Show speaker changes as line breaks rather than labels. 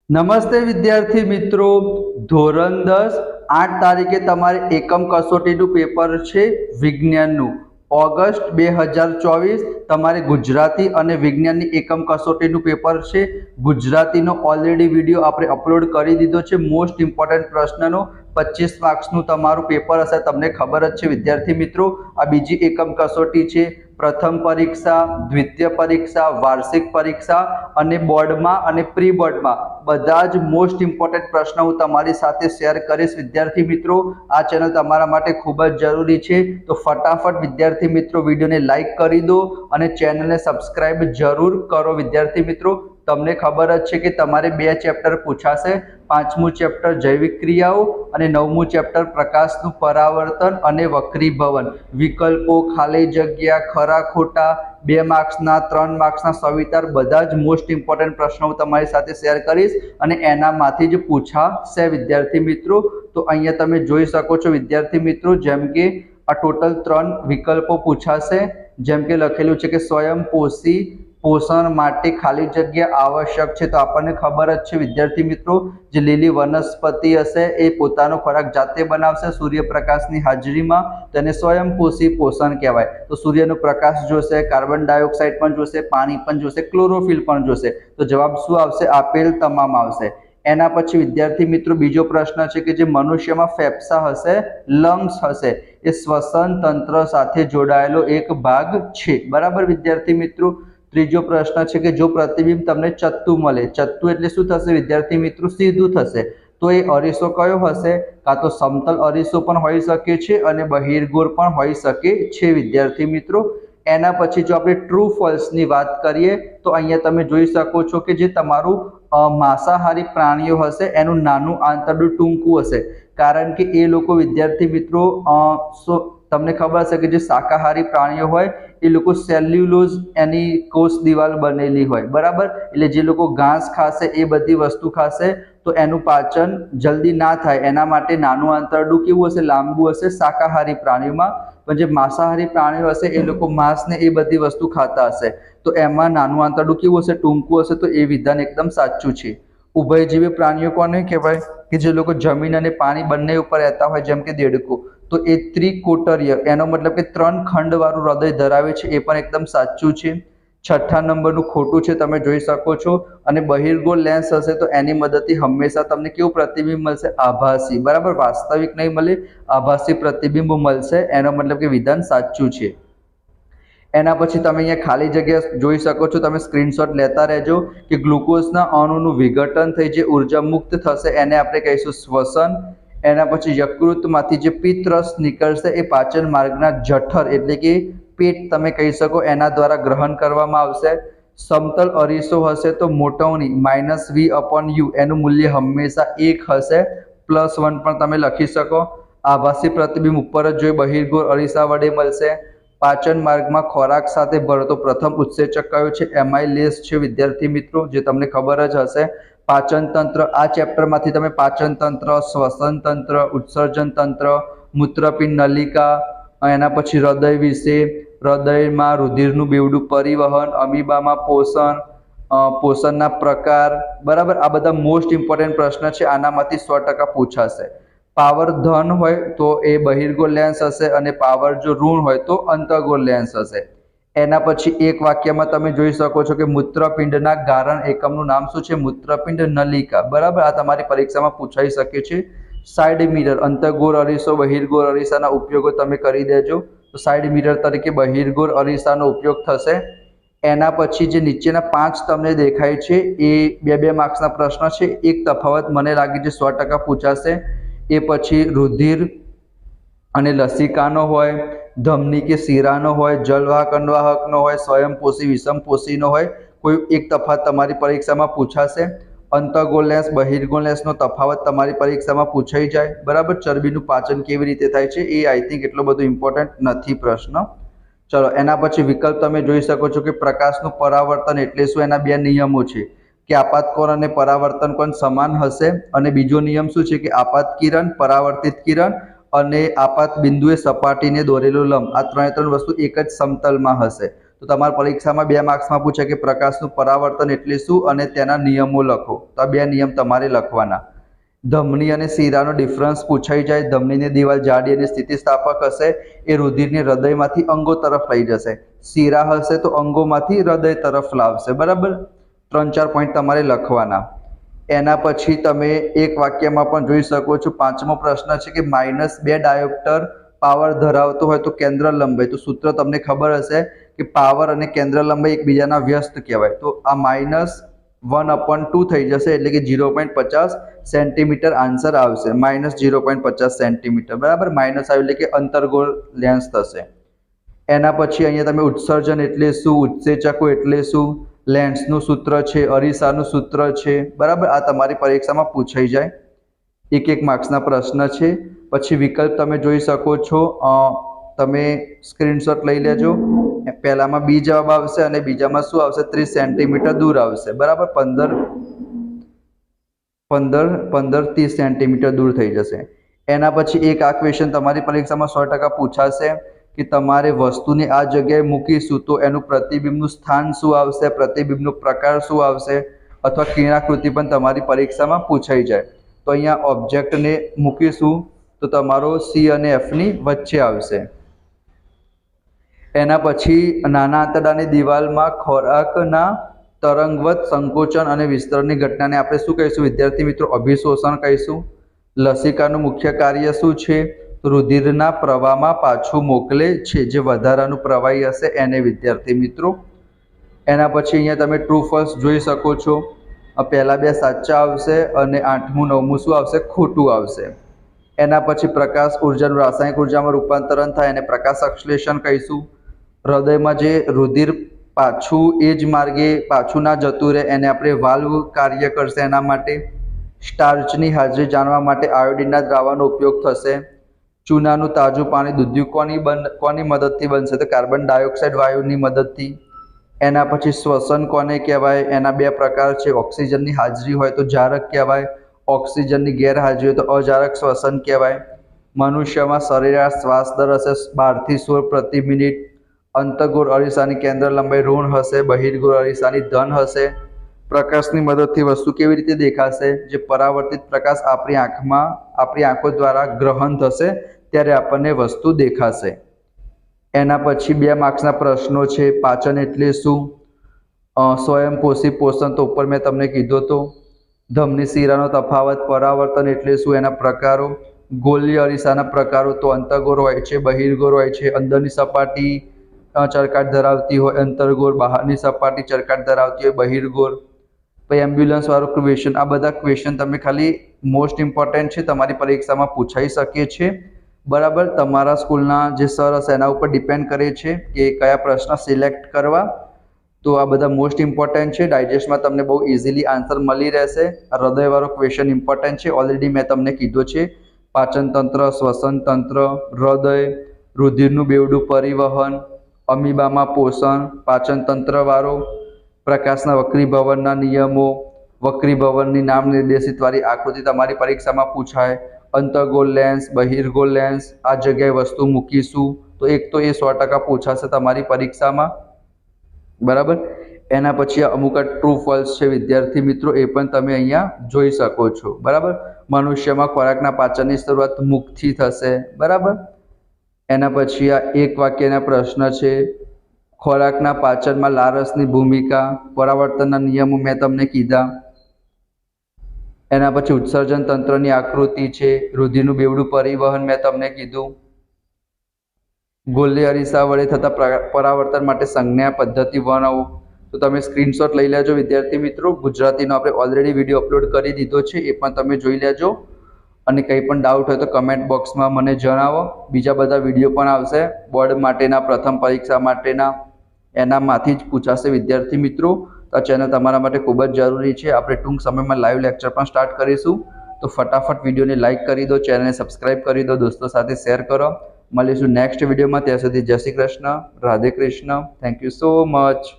નમસ્તે વિદ્યાર્થી મિત્રો, ધોરણ 10 8 તારીખે તમારે એકમ કસોટીનું પેપર છે વિજ્ઞાનનું। ઓગસ્ટ 2024 તમારે ગુજરાતી અને વિજ્ઞાનની એકમ કસોટીનું પેપર છે। ગુજરાતીનો ઓલરેડી વિડીયો આપણે અપલોડ કરી દીધો છે। મોસ્ટ ઇમ્પોર્ટન્ટ પ્રશ્નનો 25 માર્ક્સનું તમારું પેપર હશે। તમને ખબર જ છે વિદ્યાર્થી મિત્રો, આ બીજી એકમ કસોટી છે। પ્રથમ પરીક્ષા, દ્વિતીય પરીક્ષા, વાર્ષિક પરીક્ષા અને બોર્ડમાં અને પ્રી બોર્ડમાં બધા જ મોસ્ટ ઇમ્પોર્ટન્ટ પ્રશ્નો હું તમારી સાથે શેર કરીશ। વિદ્યાર્થી મિત્રો, આ ચેનલ તમારા માટે ખૂબ જ જરૂરી છે, તો ફટાફટ વિદ્યાર્થી મિત્રો વિડીયોને લાઈક કરી દો અને ચેનલને સબસ્ક્રાઇબ જરૂર કરો। વિદ્યાર્થી મિત્રો, તમને ખબર જ છે કે તમારે 2 ચેપ્ટર પૂછાશે। 5મું ચેપ્ટર જૈવિક ક્રિયાઓ અને 9મું ચેપ્ટર પ્રકાશનું પરાવર્તન અને વક્રીભવન। વિકલ્પો, ખાલી જગ્યા, ખરા ખોટા, 2 માર્ક્સના, 3 માર્ક્સના સવિસ્તાર બધા જ મોસ્ટ ઇમ્પોર્ટન્ટ પ્રશ્નો હું તમારી સાથે શેર કરીશ અને એનામાંથી જ પૂછાશે વિદ્યાર્થી મિત્રો। તો અહીંયા તમે જોઈ શકો છો વિદ્યાર્થી મિત્રો, જેમ કે આ ટોટલ 3 વિકલ્પો પૂછાશે। જેમ કે લખેલું છે કે સ્વયંપોષી પોષણ માટે ખાલી જગ્યા આવશ્યક છે। તો આપણને ખબર જ છે વિદ્યાર્થી મિત્રો, જે લીલી વનસ્પતિ હશે એ પોતાનો ખોરાક જાતે બનાવશે સૂર્યપ્રકાશની હાજરીમાં, તેને સ્વયંપોષી પોષણ કહેવાય। તો સૂર્યનો પ્રકાશ જોશે, કાર્બન ડાયોક્સાઇડ પણ જોશે, પાણી પણ જોશે, ક્લોરોફિલ પણ જોશે। તો જવાબ શું આવશે? આપેલ તમામ આવશે। એના પછી વિદ્યાર્થી મિત્રો બીજો પ્રશ્ન છે કે જે મનુષ્યમાં ફેફસા હશે, લંગ્સ હશે, એ શ્વસન તંત્ર સાથે જોડાયેલો એક ભાગ છે, બરાબર વિદ્યાર્થી મિત્રો। ત્રીજો પ્રશ્ન છે કે જો પ્રતિબિંબ તમને ચત્તુ મળે, ચત્તુ એટલે શું થશે વિદ્યાર્થી મિત્રો? સીધું થશે, તો એ અરીસો કયો હશે? કાં તો સમતલ અરીસો પણ હોઈ શકે છે અને બહિર્ગોળ પણ હોઈ શકે છે વિદ્યાર્થી મિત્રો। એના પછી જો આપણે ટ્રુ ફોલ્સની વાત કરીએ તો અહીંયા તમે જોઈ શકો છો કે જે તમારું માંસાહારી પ્રાણીઓ હશે એનું નાનું આંતરડું ટૂંકું હશે, કારણ કે એ લોકો વિદ્યાર્થી મિત્રો તમને ખબર હશે કે જે શાકાહારી પ્રાણીઓ હોય એ લોકો સેલ્યુલોઝ એની કોષ દિવાલ બનેલી હોય, બરાબર। એટલે જે લોકો ઘાસ ખાશે એ બધી વસ્તુ ખાશે તો એનું પાચન જલ્દી ના થાય, એના માટે નાનું આંતરડું કેવું હશે? લાંબુ હશે શાકાહારી પ્રાણીઓમાં। પણ જે માંસાહારી પ્રાણીઓ હશે એ લોકો માંસ ને એ બધી વસ્તુ ખાતા હશે, તો એમાં નાનું આંતરડું કેવું હશે? ટૂંકું હશે। તો એ વિધાન એકદમ સાચું છે। ઉભયજીવી પ્રાણીઓ કોને કહેવાય? કે જે લોકો જમીન અને પાણી બંને ઉપર રહેતા હોય, જેમ કે દેડકો, તો એ ત્રિકોટરીય, એનો મતલબ કે 3 ખંડવાળું હૃદય ધરાવે છે, એ પણ એકદમ સાચું છે। 6થા નંબરનું ખોટું છે, તમે જોઈ શકો છો। અને બહિર્ગોળ લેન્સ હશે તો એની મદદથી હંમેશા તમને કેવું પ્રતિબિંબ મળશે? આભાસી, બરાબર, વાસ્તવિક નહીં મળે, આભાસી પ્રતિબિંબ મળશે, એનો મતલબ કે વિધાન સાચું છે। એના પછી તમે અહીંયા ખાલી જગ્યા જોઈ શકો છો, તમે સ્ક્રીનશોટ લેતા રહેજો કે ગ્લુકોઝના અણુનું વિઘટન થઈ જે ઉર્જા મુક્ત થશે એને આપણે કહીશું શ્વસન। એના પછી યકૃતમાંથી જે પિત્તરસ નીકળશે એ પાચન માર્ગના જઠર એટલે કે પેટ તમે કહી શકો એના દ્વારા ગ્રહણ કરવામાં આવશે। સમતલ અરીસો હશે તો મોટવણી -v/u એનું મૂલ્ય હંમેશા 1 હશે, +1 પણ તમે લખી શકો। આભાસી પ્રતિબિંબ ઉપર જ જોઈ બહિર્ગોળ અરીસા વડે મળશે। પાચન માર્ગમાં ખોરાક સાથે ભળતો પ્રથમ ઉત્સેચક કયો છે? એમાઇલેસ છે વિદ્યાર્થી મિત્રો, જે તમને ખબર જ હશે। પાચન તંત્ર, આ ચેપ્ટરમાંથી તમે પાચન તંત્ર, શ્વસન તંત્ર, ઉત્સર્જન તંત્ર, મૂત્રપિંડ નલિકા, એના પછી હૃદય વિશે, હૃદયમાં રુધિરનું બેવડું પરિવહન, અમીબામાં પોષણ, પોષણના પ્રકાર, બરાબર, આ બધા મોસ્ટ ઇમ્પોર્ટન્ટ પ્રશ્ન છે, આનામાંથી 100% પૂછાશે। પાવર ધન હોય તો એ બહિર્ગોળ લેન્સ હશે અને પાવર જો ઋણ હોય તો અંતર્ગોળ લેન્સ હશે। એના પછી એક વાક્યમાં તમે જોઈ શકો છો કે મૂત્રપિંડના ગારણ એકમનું નામ શું છે? મૂત્રપિંડ નલિકા, બરાબર, આ તમારી પરીક્ષામાં પૂછાઈ શકે છે। સાઇડ મિરર, અંતર્ગોળ અરીસો, બહિર્ગોળ અરીસાના ઉપયોગો તમે કરી દેજો, તો સાઇડ મિરર તરીકે બહિર્ગોળ અરીસાનો ઉપયોગ થશે। એના પછી જે નીચેના 5 તમને દેખાય છે એ 2-2 માર્ક્સના પ્રશ્ન છે, એક તફાવત મને લાગે છે 100% પૂછાશે। એ પછી રુધિર અને લસિકાનો હોય, ધમની કે શીરાનો હોય, જલવાહક અન્વાહકનો હોય, સ્વયંપોષી વિષમપોષીનો હોય, કોઈ એક તફાવત તમારી પરીક્ષામાં પૂછાશે। અંતર્ગોળ લેન્સ, બહિર્ગોળ લેન્સનો તફાવત તમારી પરીક્ષામાં પૂછાઈ જાય, બરાબર। ચરબીનું પાચન કેવી રીતે થાય છે એ આઈ થિંક એટલો બધો ઇમ્પોર્ટન્ટ નથી પ્રશ્ન। ચલો, એના પછી વિકલ્પ તમે જોઈ શકો છો કે પ્રકાશનું પરાવર્તન એટલે શું? એના 2 નિયમો છે કે આપાત કોણ અને પરાવર્તન કોણ સમાન હશે, અને બીજો નિયમ શું છે કે આપાત કિરણ, પરાવર્તિત કિરણ અને આપાત બિંદુએ સપાટીને દોરેલો લંબ, આ 3 વસ્તુ એક જ સમતલમાં હશે। તો તમારા પરીક્ષામાં 2 માર્ક્સમાં પૂછે કે પ્રકાશનું પરાવર્તન એટલે શું અને તેના નિયમો લખો. તો આ 2 નિયમ તમારે લખવાના. ધમની અને શિરાનો ડિફરન્સ પૂછાઈ જાય. ધમનીની દિવાલ જાડી અને સ્થિતિસ્થાપક હશે, એ રુધિરને હૃદયમાંથી અંગો તરફ લઈ જશે. શિરા હશે તો અંગોમાંથી હૃદય તરફ લાવશે. બરાબર, 3-4 પોઈન્ટ તમારે લખવાના. એના પછી તમે એક વાક્યમાં પણ જોઈ શકો છો. 5મો પ્રશ્ન છે કે -2 ડાયોપ્ટર પાવર ધરાવતો હોય તો કેન્દ્ર લંબાઈ. તો સૂત્ર તમને ખબર હશે કે પાવર અને કેન્દ્ર લંબાઈ એકબીજાના વ્યસ્ત કહેવાય. તો આ -1/2 થઈ જશે, એટલે કે 0.50 સેન્ટીમીટર આન્સર આવશે. -0.50 સેન્ટીમીટર. બરાબર, માઇનસ આવ્યું એટલે કે અંતર્ગોળ લેન્સ થશે. એના પછી અહીંયા તમે ઉત્સર્જન એટલે શું, ઉત્સેચકો એટલે શું, લેન્સનું સૂત્ર છે, અરીસાનું સૂત્ર છે. બરાબર, આ તમારી પરીક્ષામાં પૂછાઈ જાય. 1 માર્ક્સના પ્રશ્ન છે. પછી વિકલ્પ તમે જોઈ શકો છો, તમે સ્ક્રીનશોટ લઈ લેજો. પહેલામાં બી જવાબ આવશે અને બીજામાં શું આવશે, 30 સેન્ટીમીટર દૂર આવશે. બરાબર, 30 સેન્ટીમીટર દૂર થઈ જશે. એના પછી એક આ ક્વેશ્ચન તમારી પરીક્ષામાં 100% પૂછાશે કે તમારે વસ્તુને આ જગ્યાએ મૂકીશું તો એનું પ્રતિબિંબનું સ્થાન શું આવશે, પ્રતિબિંબનો પ્રકાર શું આવશે, અથવા કિરણાકૃતિ પણ તમારી પરીક્ષામાં પૂછાઈ જાય. તો અહીંયા ઓબ્જેક્ટને મૂકીશું તો તમારો સી અને એફની વચ્ચે આવશે. એના પછી નાના આંતરડાની દિવાલમાં ખોરાકના તરંગવત સંકોચન અને વિસ્તરણની ઘટનાને આપણે શું કહીશું વિદ્યાર્થી મિત્રો, અભિશોષણ કહીશું. લસિકાનું મુખ્ય કાર્ય શું છે, રુધિરના પ્રવાહમાં પાછું મોકલે છે, જે વધારાનું પ્રવાહી હશે એને વિદ્યાર્થી મિત્રો. એના પછી અહીંયા તમે ટ્રુ ફોલ્સ જોઈ શકો છો. પહેલા 2 સાચા આવશે અને 8મું 9મું શું આવશે, ખોટું આવશે. એના પછી પ્રકાશ ઉર્જાનું રાસાયણિક ઉર્જામાં રૂપાંતરણ થાય અને પ્રકાશ સંશ્લેષણ કહીશું. હૃદયમાં જે રુધિર પાછું એ જ માર્ગે પાછું ના જતું રહે એને આપણે વાલ્વ કાર્ય કરશે. એના માટે સ્ટાર્ચની હાજરી જાણવા માટે આયોડિનના દ્રાવણનો ઉપયોગ થશે. ચૂનાનું તાજું પાણી દૂધ્યું કોની મદદથી બનશે, તો કાર્બન ડાયોક્સાઇડ વાયુની મદદથી. એના પછી શ્વસન કોને કહેવાય, એના 2 પ્રકાર છે. ઓક્સિજનની હાજરી હોય તો જારક કહેવાય, ઓક્સિજનની ગેરહાજરી હોય તો અજારક શ્વસન કહેવાય. મનુષ્યમાં સરેરાશ શ્વાસ દર હશે 12 થી 16 પ્રતિ મિનિટ. અંતર્ગોળ અરીસાની કેન્દ્ર લંબાઈ ઋણ હશે, બહિર્ગોળ અરીસાની ધન હશે. પ્રકાશની મદદથી વસ્તુ કેવી રીતે દેખાશે, જે પરાવર્તિત પ્રકાશ આપણી આંખો દ્વારા ગ્રહણ થશે ત્યારે આપણને વસ્તુ દેખાશે. એના પછી 2 માર્ક્સના પ્રશ્નો છે. પાચન એટલે શું, સ્વયંપોષી પોષણ તો ઉપર મેં તમને કીધો તો. ધમની શિરાનો તફાવત, પરાવર્તન એટલે શું, એના પ્રકારો. ગોલીય અરીસાના પ્રકારો તો અંતર્ગોળ હોય છે, બહિર્ગોળ હોય છે. અંદરની સપાટી ચરકાટ ધરાવતી હોય અંતર્ગોળ, બહારની સપાટી ચરકાટ ધરાવતી હોય બહિર્ગોળ. પછી એમ્બ્યુલન્સ વાળું ક્વેશ્ચન. આ બધા ક્વેશ્ચન તમે ખાલી મોસ્ટ ઇમ્પોર્ટન્ટ છે, તમારી પરીક્ષામાં પૂછાઈ શકે છે. બરાબર, તમારા સ્કૂલના જે સર હશે એના ઉપર ડિપેન્ડ કરે છે કે કયા પ્રશ્ન સિલેક્ટ કરવા. તો આ બધા મોસ્ટ ઇમ્પોર્ટન્ટ છે. ડાયજેસ્ટમાં તમને બહુ ઇઝીલી આન્સર મળી રહેશે. હૃદયવાળો ક્વેશ્ચન ઇમ્પોર્ટન્ટ છે, ઓલરેડી મેં તમને કીધો છે. પાચન તંત્ર, શ્વસન તંત્ર, હૃદય, રુધિરનું બેવડું પરિવહન, અમીબામાં પોષણ, પાચન તંત્રવાળો, પ્રકાશના વક્રીભવનના નિયમો, વક્રીભવનની નામ નિર્દેશિત વાળી આકૃતિ તમારી પરીક્ષામાં પૂછાય. અંતર્ગોળ લેન્સ, બહિર્ગોળ લેન્સ, આ જગ્યાએ વસ્તુ મૂકીશું તો એક તો એ 100% પૂછાશે તમારી પરીક્ષામાં. બરાબર, એના પછી અમુક ટ્રુ ફોલ્સ છે વિદ્યાર્થી મિત્રો, એ પણ તમે અહીંયા જોઈ શકો છો. બરાબર, મનુષ્યમાં ખોરાકના પાચનની શરૂઆત મુખથી થશે. બરાબર, એના પછી આ 1 વાક્યના પ્રશ્ન છે. ખોરાકના પાચનમાં લારસની ભૂમિકા, પરાવર્તનના નિયમો મેં તમને કીધા. એના પછી ઉત્સર્જન તંત્રની આકૃતિ છે. રુધિરનું બેવડું પરિવહન મેં તમને કીધું. ગોલીય અરીસા વડે થતા પરાવર્તન માટે સંજ્ઞા પદ્ધતિ વર્ણવો. તો તમે સ્ક્રીનશોટ લઈ લેજો વિદ્યાર્થી મિત્રો. ગુજરાતીનો આપણે ઓલરેડી વિડીયો અપલોડ કરી દીધો છે, એ પણ તમે જોઈ લેજો. અને કંઈ પણ ડાઉટ હોય તો કમેન્ટ બોક્સમાં મને જણાવો. બીજા બધા વિડીયો પણ આવશે બોર્ડ માટેના, પ્રથમ પરીક્ષા માટેના, એનામાંથી જ પૂછાશે વિદ્યાર્થી મિત્રો. તો આ ચેનલ તમારા માટે ખૂબ જ જરૂરી છે. આપણે ટૂંક સમયમાં લાઈવ લેક્ચર પણ સ્ટાર્ટ કરીશું. તો ફટાફટ વિડીયોને લાઇક કરી દો, ચેનલને સબસ્ક્રાઈબ કરી દો, દોસ્તો સાથે શેર કરો. મળીશું નેક્સ્ટ વિડીયોમાં. ત્યાં સુધી જય Shri Krishna, Radhe Krishna. Thank you so much.